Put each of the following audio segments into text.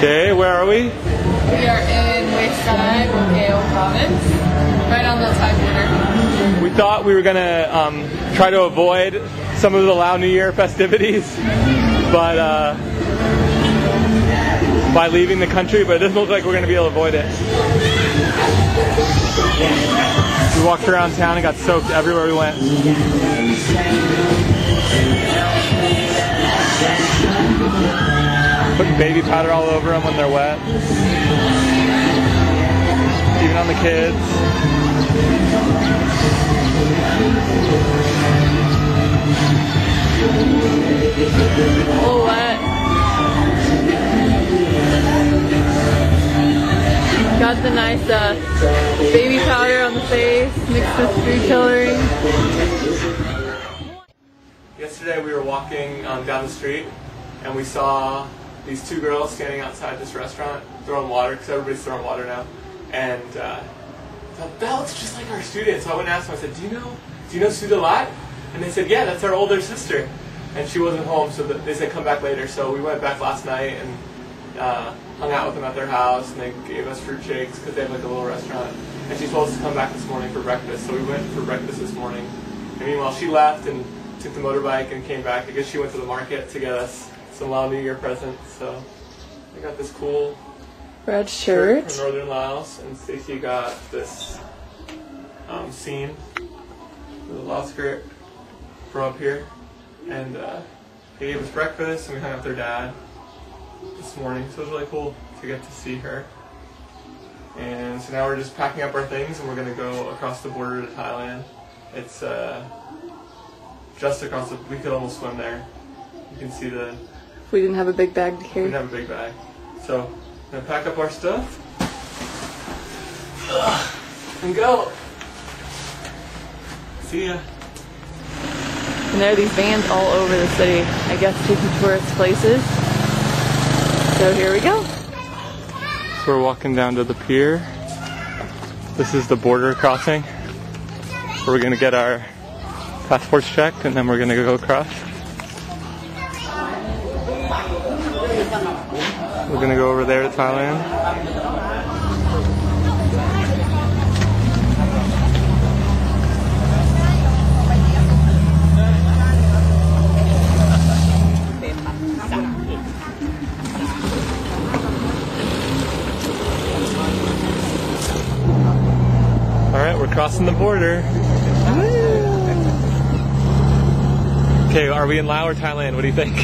Okay, where are we? We are in Vientiane, province, right on the Thai border. We thought we were gonna try to avoid some of the Lao New Year festivities, but by leaving the country, but it doesn't look like we're gonna be able to avoid it. We walked around town and got soaked everywhere we went. Putting baby powder all over them when they're wet. Even on the kids. Oh, wet. Got the nice baby powder on the face mixed with food coloring. Yesterday we were walking down the street and we saw these two girls standing outside this restaurant throwing water, because everybody's throwing water now. And I thought, that looks just like our student. So I went and asked them, I said, do you know Sudalat? And they said, yeah, that's our older sister. And she wasn't home, so they said come back later. So we went back last night and hung out with them at their house, and they gave us fruit shakes because they have like a little restaurant. And she's supposed to come back this morning for breakfast, so we went for breakfast this morning. And meanwhile, she left and took the motorbike and came back. I guess she went to the market to get us some Lao New Year presents. So I got this cool red shirt from Northern Laos, and Stacey got this scene with a Lao skirt from up here. And they gave us breakfast, and we hung out with their dad this morning, so it was really cool to get to see her. And so now we're just packing up our things, and we're going to go across the border to Thailand. It's just across the, we could almost swim there. You can see the... If we didn't have a big bag to carry. We didn't have a big bag. So, I'm going to pack up our stuff. And go! See ya! And there are these vans all over the city, I guess taking tourist places. So here we go. So we're walking down to the pier. This is the border crossing, where we're going to get our passports checked, and then we're going to go across. We're going to go over there to Thailand. Alright, we're crossing the border. Okay, are we in Laos or Thailand? What do you think?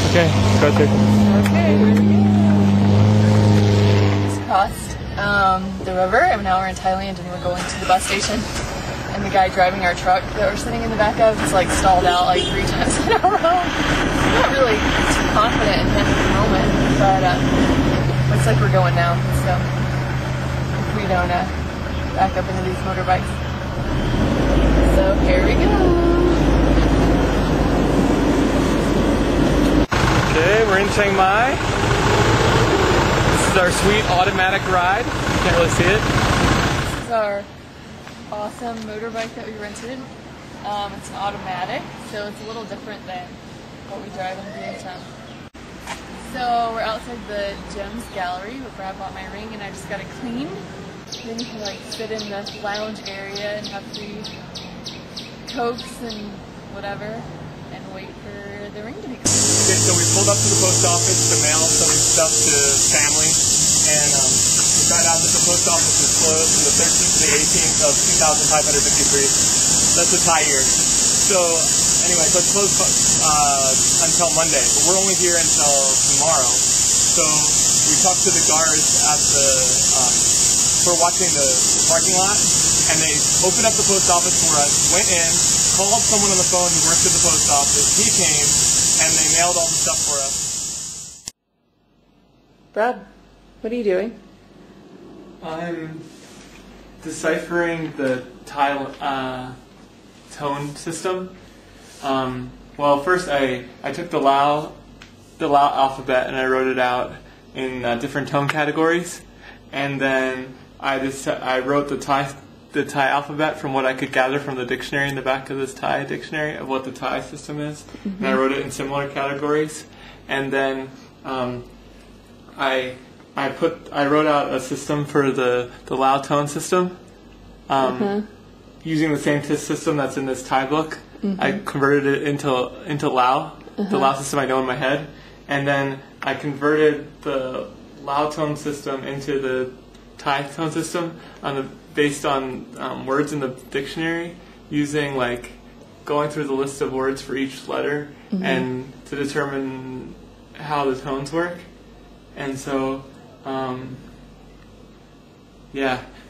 Okay, go through. Okay. Just crossed the river, and now we're in Thailand, and we're going to the bus station. And the guy driving our truck that we're sitting in the back of is like stalled out like 3 times in a row. I'm not really too confident in him at the moment, but looks like we're going now. So if we don't back up into these motorbikes. So here we go. Okay, we're in Chiang Mai. This is our sweet automatic ride. You can't really see it. This is our awesome motorbike that we rented. It's an automatic, so it's a little different than what we drive in Vientiane. So we're outside the Gems Gallery where Brad bought my ring, and I just got it cleaned. Then you can like sit in the lounge area and have free cokes and whatever, and wait for the ring to be cleaned. Okay, so we pulled up to the post office to mail some stuff to family, and we found out that the post office was closed from the 13th to the 18th of 2553. That's a Thai year. So anyway, so it's closed until Monday, but we're only here until tomorrow. So we talked to the guards at the, we're watching the parking lot, and they opened up the post office for us, went in, called someone on the phone who worked at the post office, he came, and they mailed all the stuff for us. Brad, what are you doing? I'm deciphering the Thai tone system. Well, first I took the Lao alphabet and I wrote it out in different tone categories, and then I wrote the the Thai alphabet from what I could gather from the dictionary in the back of this Thai dictionary of what the Thai system is, and I wrote it in similar categories. And then I wrote out a system for the Lao tone system, using the same system that's in this Thai book. I converted it into Lao, the Lao system I know in my head, and then I converted the Lao tone system into the Thai tone system based on words in the dictionary, using like going through the list of words for each letter and to determine how the tones work. And so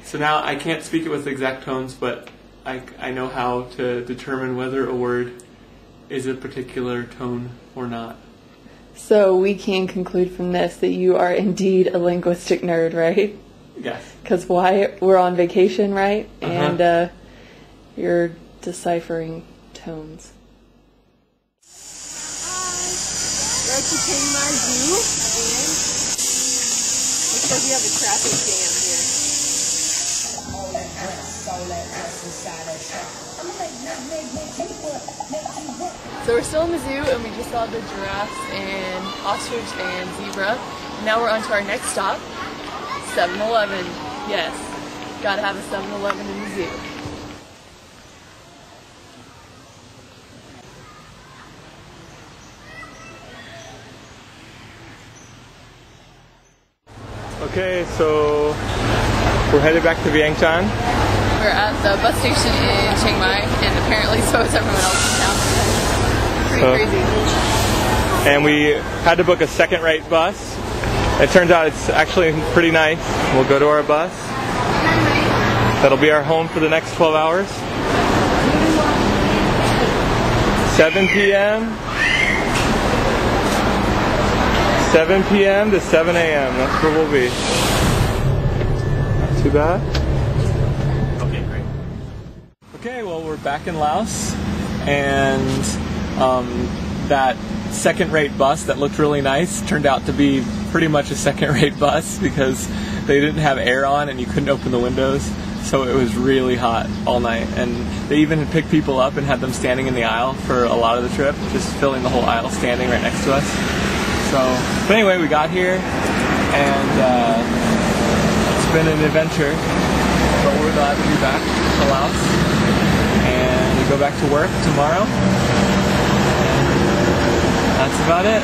so now I can't speak it with exact tones, but I know how to determine whether a word is a particular tone or not. So we can conclude from this that you are indeed a linguistic nerd, right? Yes. Because we're on vacation, right? And you're deciphering tones. We're at the Chiang Zoo, and because we have a traffic jam here. So we're still in the zoo, and we just saw the giraffes and ostrich and zebra. Now we're on to our next stop, 7-Eleven. Yes, gotta have a 7-Eleven in the zoo. Okay, so we're headed back to Vientiane. We're at the bus station in Chiang Mai, and apparently so is everyone else in town. Pretty crazy. And we had to book a second-rate bus. It turns out it's actually pretty nice. We'll go to our bus. That'll be our home for the next 12 hours. 7 p.m. 7 p.m. to 7 a.m. That's where we'll be. Not too bad. Okay, great. Okay, well, we're back in Laos, and that second-rate bus that looked really nice turned out to be pretty much a second-rate bus because they didn't have air on and you couldn't open the windows, so it was really hot all night. And they even had picked people up and had them standing in the aisle for a lot of the trip, just filling the whole aisle standing right next to us. So, but anyway, we got here, and it's been an adventure, but we're glad to be back to Laos, and we go back to work tomorrow. That's about it.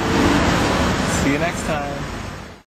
See you next time.